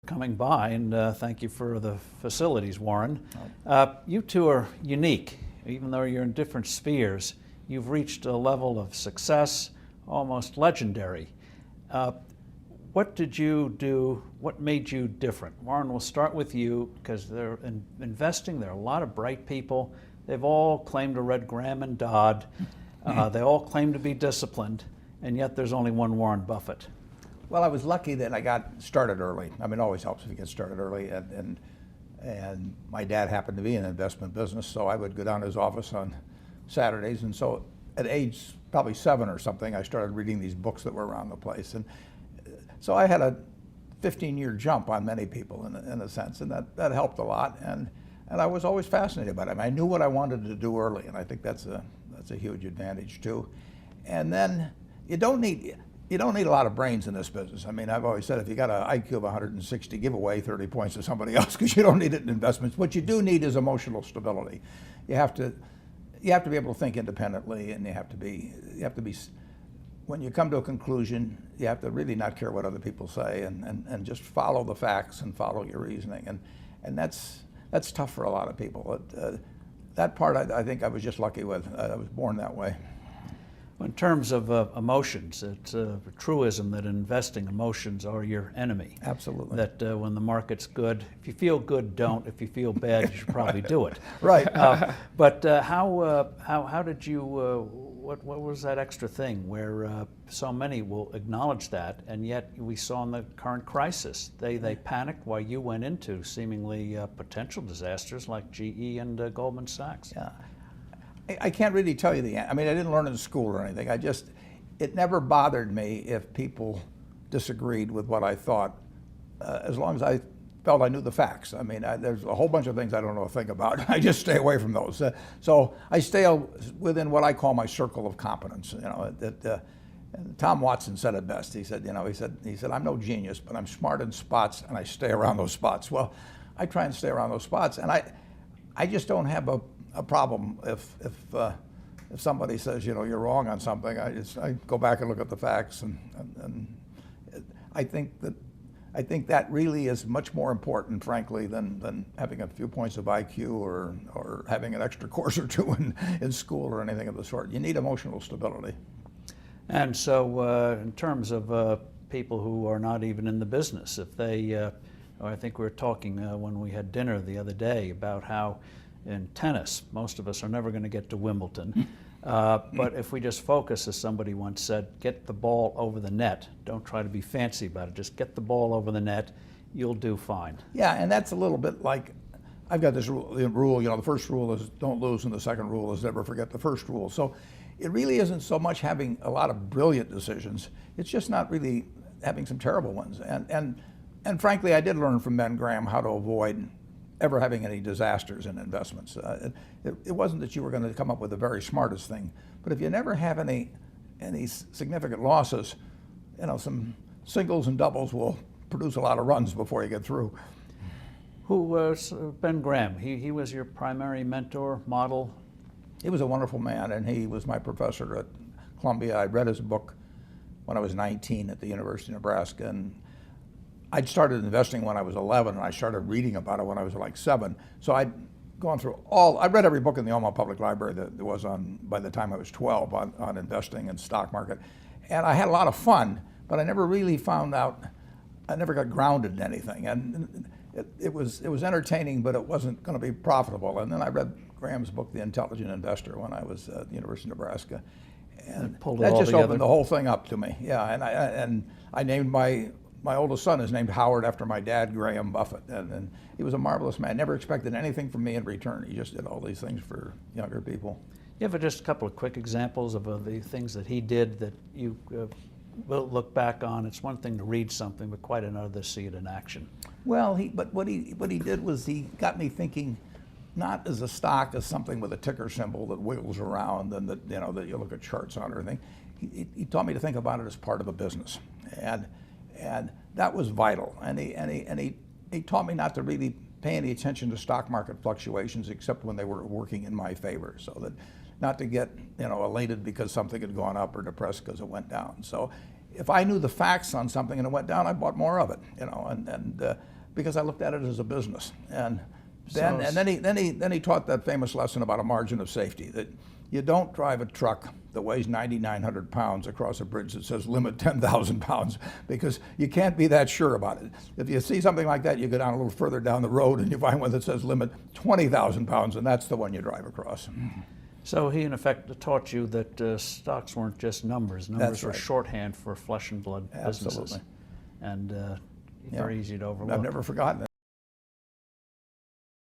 coming by, and thank you for the facilities, Warren. You two are unique. Even though you're in different spheres, you've reached a level of success almost legendary. What did you do? What made you different? Warren, we'll start with you, because they're in investing. There are a lot of bright people. They've all claimed to read Graham and Dodd. They all claim to be disciplined, and yet there's only one Warren Buffett. Well, I was lucky that I got started early. I mean, it always helps if you get started early. And my dad happened to be in the investment business, so I would go down to his office on Saturdays. And so at age probably 7 or something, I started reading these books that were around the place. And so I had a 15-year jump on many people in a sense, and that helped a lot. And I was always fascinated by it. I mean, I knew what I wanted to do early, and I think that's a huge advantage too. And then you don't need a lot of brains in this business. I mean, I've always said if you got an IQ of 160, give away 30 points to somebody else, because you don't need it in investments. What you do need is emotional stability. You have to be able to think independently, and you have to be when you come to a conclusion, you have to really not care what other people say, and just follow the facts and follow your reasoning. And that's tough for a lot of people. That part I think I was just lucky with. I was born that way. In terms of emotions, it's a truism that in investing, emotions are your enemy. Absolutely. That when the market's good, if you feel good, don't. If you feel bad, you should probably do it. Right. But how did you? What was that extra thing where so many will acknowledge that, and yet we saw in the current crisis they panicked while you went into seemingly potential disasters like GE and Goldman Sachs. Yeah. I can't really tell you the answer. I mean, I didn't learn in school or anything. It never bothered me if people disagreed with what I thought, as long as I felt I knew the facts. I mean, there's a whole bunch of things I don't know a thing about. I just stay away from those. So I stay within what I call my circle of competence. You know, Tom Watson said it best. He said, I'm no genius, but I'm smart in spots, and I stay around those spots. Well, I try and stay around those spots, and I just don't have a problem if somebody says, you're wrong on something. I go back and look at the facts, and I think that really is much more important, frankly, than having a few points of IQ or having an extra course or two in school or anything of the sort. You need emotional stability. And so in terms of people who are not even in the business, if they, I think we were talking when we had dinner the other day about how in tennis, most of us are never going to get to Wimbledon. But if we just focus, as somebody once said, get the ball over the net. Don't try to be fancy about it. Just get the ball over the net. You'll do fine. Yeah, and that's a little bit like, I've got this rule, the first rule is don't lose, and the second rule is never forget the first rule. So it really isn't so much having a lot of brilliant decisions. It's just not really having some terrible ones. And frankly, I did learn from Ben Graham how to avoid ever having any disasters in investments. It wasn't that you were going to come up with the very smartest thing, but if you never have any significant losses, some singles and doubles will produce a lot of runs before you get through. Who was Ben Graham? He was your primary mentor, model? He was a wonderful man, and he was my professor at Columbia. I read his book when I was 19 at the University of Nebraska, and I'd started investing when I was 11, and I started reading about it when I was like 7. So I'd gone through I read every book in the Omaha Public Library that there was by the time I was 12 on investing and stock market. And I had a lot of fun, but I never really I never got grounded in anything. And it was entertaining, but it wasn't going to be profitable. And then I read Graham's book, The Intelligent Investor, when I was at the University of Nebraska. And that just opened the whole thing up to me. Yeah, and I named my oldest son is named Howard after my dad, Graham Buffett, and he was a marvelous man. Never expected anything from me in return. He just did all these things for younger people. You have just a couple of quick examples of the things that he did that you will look back on? It's one thing to read something, but quite another to see it in action. Well, but what he did was he got me thinking, not as a stock as something with a ticker symbol that wiggles around and that that you look at charts on or anything. He taught me to think about it as part of a business, and that was vital. And he taught me not to really pay any attention to stock market fluctuations except when they were working in my favor, so that not to get elated because something had gone up or depressed because it went down. So if I knew the facts on something and it went down, I bought more of it, you know, and because I looked at it as a business. And then he taught that famous lesson about a margin of safety, that you don't drive a truck that weighs 9,900 pounds across a bridge that says limit 10,000 pounds, because you can't be that sure about it. If you see something like that, you go down a little further down the road and you find one that says limit 20,000 pounds, and that's the one you drive across. So he, in effect, taught you that stocks weren't just numbers. Numbers That's were right. shorthand for flesh and blood businesses. Absolutely. And very easy to overlook. I've never forgotten it.